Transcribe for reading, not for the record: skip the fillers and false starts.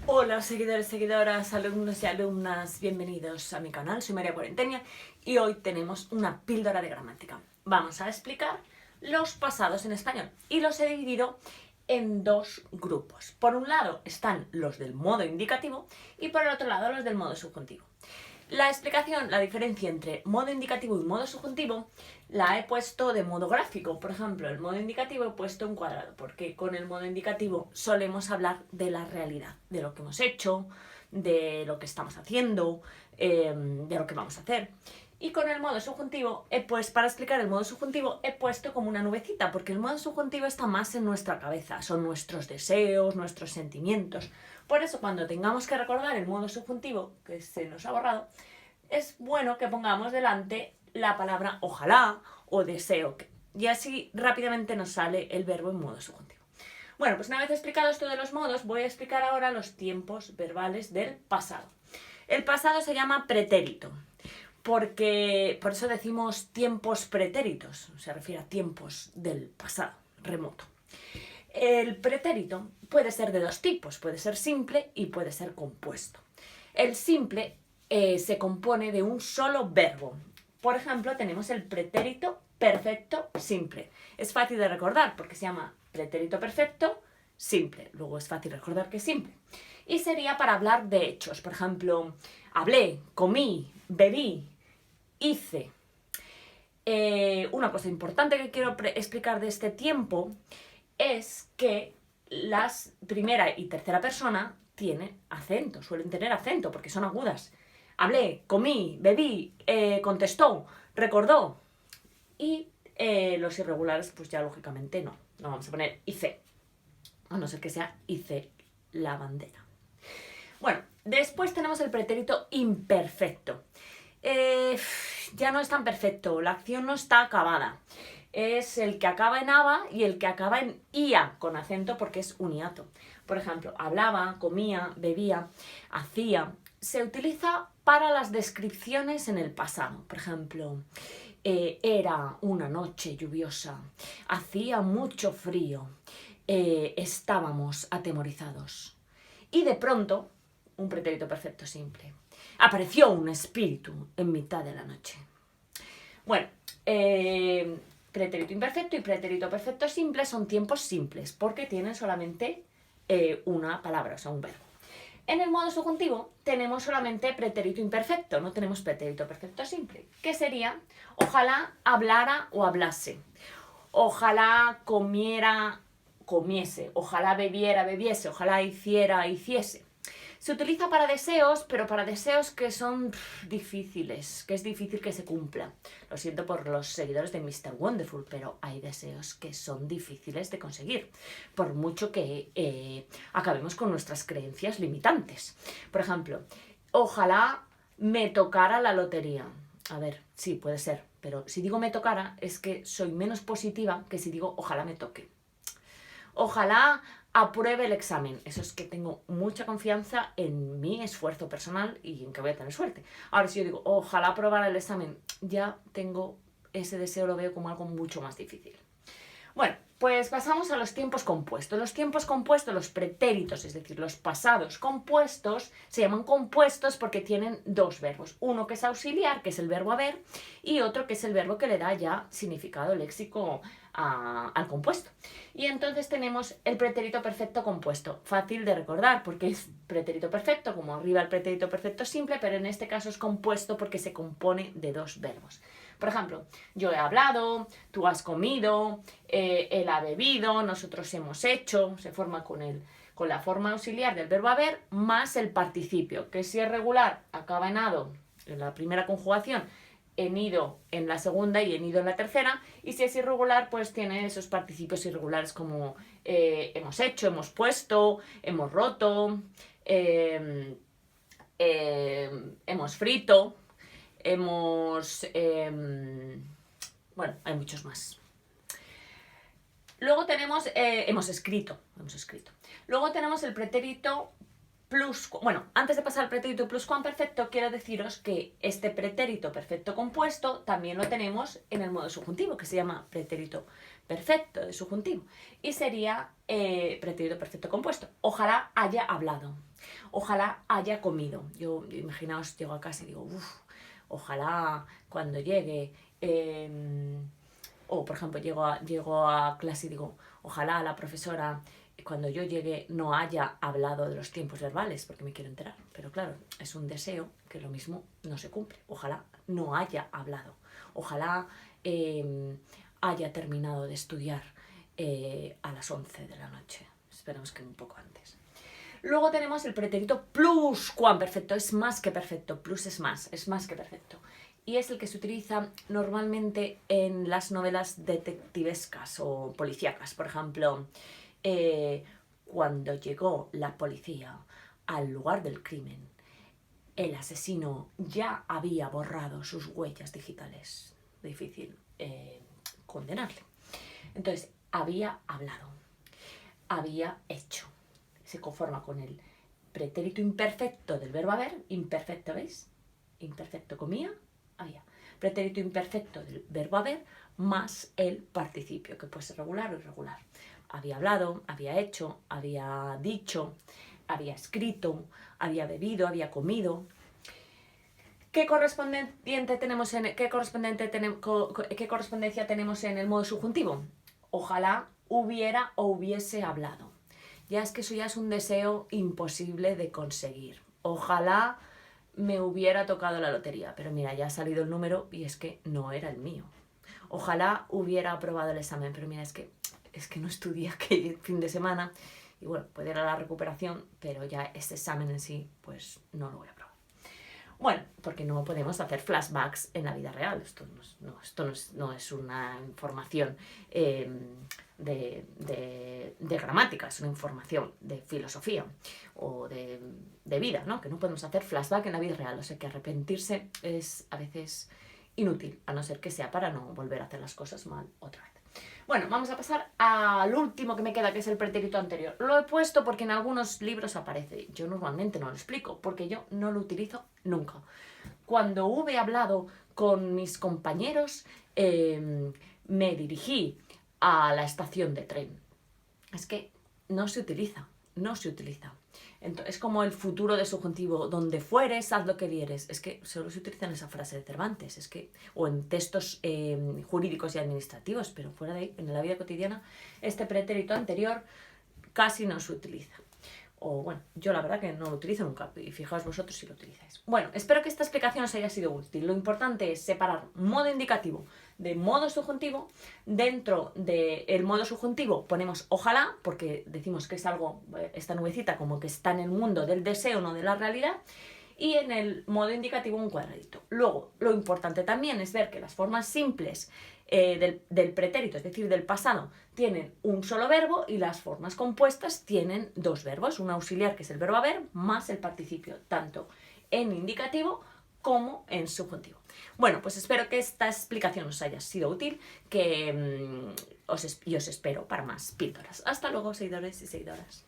Hola seguidores, seguidoras, alumnos y alumnas, bienvenidos a mi canal, soy María Cuarentenia y hoy tenemos una píldora de gramática. Vamos a explicar los pasados en español y los he dividido en dos grupos. Por un lado están los del modo indicativo y por el otro lado los del modo subjuntivo. La explicación, la diferencia entre modo indicativo y modo subjuntivo, la he puesto de modo gráfico. Por ejemplo, el modo indicativo he puesto un cuadrado, porque con el modo indicativo solemos hablar de la realidad, de lo que hemos hecho, de lo que estamos haciendo, de lo que vamos a hacer. Y con el modo subjuntivo, pues para explicar el modo subjuntivo he puesto como una nubecita, porque el modo subjuntivo está más en nuestra cabeza, son nuestros deseos, nuestros sentimientos. Por eso cuando tengamos que recordar el modo subjuntivo, que se nos ha borrado, es bueno que pongamos delante la palabra ojalá o deseo, y así rápidamente nos sale el verbo en modo subjuntivo. Bueno, pues una vez explicado esto de los modos, voy a explicar ahora los tiempos verbales del pasado. El pasado se llama pretérito, porque por eso decimos tiempos pretéritos, se refiere a tiempos del pasado, remoto. El pretérito puede ser de dos tipos, puede ser simple y puede ser compuesto. El simple se compone de un solo verbo. Por ejemplo, tenemos el pretérito perfecto simple. Es fácil de recordar porque se llama pretérito perfecto simple. Luego es fácil recordar que es simple. Y sería para hablar de hechos. Por ejemplo, hablé, comí, bebí, hice. Una cosa importante que quiero explicar de este tiempo es que las primera y tercera persona tienen acento, suelen tener acento porque son agudas. Hablé, comí, bebí, contestó, recordó. Y los irregulares, pues ya lógicamente no vamos a poner hice, a no ser que sea hice la bandera. Bueno, después tenemos el pretérito imperfecto. Ya no es tan perfecto, la acción no está acabada. Es el que acaba en aba y el que acaba en ia, con acento porque es un hiato. Por ejemplo, hablaba, comía, bebía, hacía. Se utiliza para las descripciones en el pasado. Por ejemplo, era una noche lluviosa, hacía mucho frío, estábamos atemorizados. Y de pronto, un pretérito perfecto simple, apareció un espíritu en mitad de la noche. Bueno, pretérito imperfecto y pretérito perfecto simple son tiempos simples porque tienen solamente una palabra, o sea, un verbo. En el modo subjuntivo tenemos solamente pretérito imperfecto, no tenemos pretérito perfecto simple, que sería ojalá hablara o hablase, ojalá comiera, comiese, ojalá bebiera, bebiese, ojalá hiciera, hiciese. Se utiliza para deseos, pero para deseos que son difíciles, que es difícil que se cumplan. Lo siento por los seguidores de Mr. Wonderful, pero hay deseos que son difíciles de conseguir, por mucho que acabemos con nuestras creencias limitantes. Por ejemplo, ojalá me tocara la lotería. A ver, sí, puede ser, pero si digo me tocara es que soy menos positiva que si digo ojalá me toque. Ojalá apruebe el examen. Eso es que tengo mucha confianza en mi esfuerzo personal y en que voy a tener suerte. Ahora, si yo digo, ojalá aprobara el examen, ya tengo ese deseo, lo veo como algo mucho más difícil. Bueno, pues pasamos a los tiempos compuestos. Los tiempos compuestos, los pretéritos, es decir, los pasados compuestos, se llaman compuestos porque tienen dos verbos. Uno que es auxiliar, que es el verbo haber, y otro que es el verbo que le da ya significado léxico al compuesto. Y entonces tenemos el pretérito perfecto compuesto. Fácil de recordar porque es pretérito perfecto, como arriba el pretérito perfecto simple, pero en este caso es compuesto porque se compone de dos verbos. Por ejemplo, yo he hablado, tú has comido, él ha bebido, nosotros hemos hecho, se forma con la forma auxiliar del verbo haber más el participio, que si es regular acaba en ado en la primera conjugación, en ido en la segunda y en ido en la tercera, y si es irregular pues tiene esos participios irregulares como hemos hecho, hemos puesto, hemos roto, hemos frito, bueno, hay muchos más. Luego tenemos, hemos escrito. Luego tenemos el pretérito plus, bueno, antes de pasar al pretérito pluscuamperfecto, quiero deciros que este pretérito perfecto compuesto también lo tenemos en el modo subjuntivo, que se llama pretérito perfecto de subjuntivo, y sería pretérito perfecto compuesto. Ojalá haya hablado. Ojalá haya comido. Yo imaginaos, llego a casa y digo, uff, ojalá cuando llegue, o por ejemplo llego a clase y digo, ojalá la profesora cuando yo llegue no haya hablado de los tiempos verbales, porque me quiero enterar. Pero claro, es un deseo que lo mismo no se cumple. Ojalá no haya hablado. Ojalá haya terminado de estudiar a las 11 de la noche. Esperemos que un poco antes. Luego tenemos el pretérito pluscuamperfecto, es más que perfecto, plus es más que perfecto. Y es el que se utiliza normalmente en las novelas detectivescas o policíacas. Por ejemplo, cuando llegó la policía al lugar del crimen, el asesino ya había borrado sus huellas digitales. Difícil condenarle. Entonces, había hablado, había hecho. Se conforma con el pretérito imperfecto del verbo haber, imperfecto, ¿veis? Imperfecto comía, había. Pretérito imperfecto del verbo haber más el participio, que puede ser regular o irregular. Había hablado, había hecho, había dicho, había escrito, había bebido, había comido. ¿Qué correspondencia tenemos en el modo subjuntivo? Ojalá hubiera o hubiese hablado. Ya es que eso ya es un deseo imposible de conseguir. Ojalá me hubiera tocado la lotería, pero mira, ya ha salido el número y es que no era el mío. Ojalá hubiera aprobado el examen, pero mira, es que no estudié aquel fin de semana y bueno, puede ir a la recuperación, pero ya este examen en sí, pues no lo voy a aprobar. Bueno, porque no podemos hacer flashbacks en la vida real. Esto no es una información de gramática, es una información de filosofía o de vida, ¿no? Que no podemos hacer flashback en la vida real. O sea que arrepentirse es a veces inútil, a no ser que sea para no volver a hacer las cosas mal otra vez. Bueno, vamos a pasar al último que me queda, que es el pretérito anterior. Lo he puesto porque en algunos libros aparece. Yo normalmente no lo explico, porque yo no lo utilizo nunca. Cuando he hablado con mis compañeros, me dirigí a la estación de tren. Es que no se utiliza. Entonces, es como el futuro de subjuntivo, donde fueres, haz lo que vieres. Es que solo se utiliza en esa frase de Cervantes, o en textos jurídicos y administrativos, pero fuera de ahí, en la vida cotidiana, este pretérito anterior casi no se utiliza. O bueno, yo la verdad que no lo utilizo nunca, y fijaos vosotros si lo utilizáis. Bueno, espero que esta explicación os haya sido útil. Lo importante es separar modo indicativo de modo subjuntivo. Dentro del modo subjuntivo ponemos ojalá, porque decimos que es algo, esta nubecita como que está en el mundo del deseo, no de la realidad. Y en el modo indicativo un cuadradito. Luego, lo importante también es ver que las formas simples del pretérito, es decir, del pasado, tienen un solo verbo y las formas compuestas tienen dos verbos, un auxiliar que es el verbo haber más el participio, tanto en indicativo como en subjuntivo. Bueno, pues espero que esta explicación os haya sido útil, y os espero para más píldoras. Hasta luego, seguidores y seguidoras.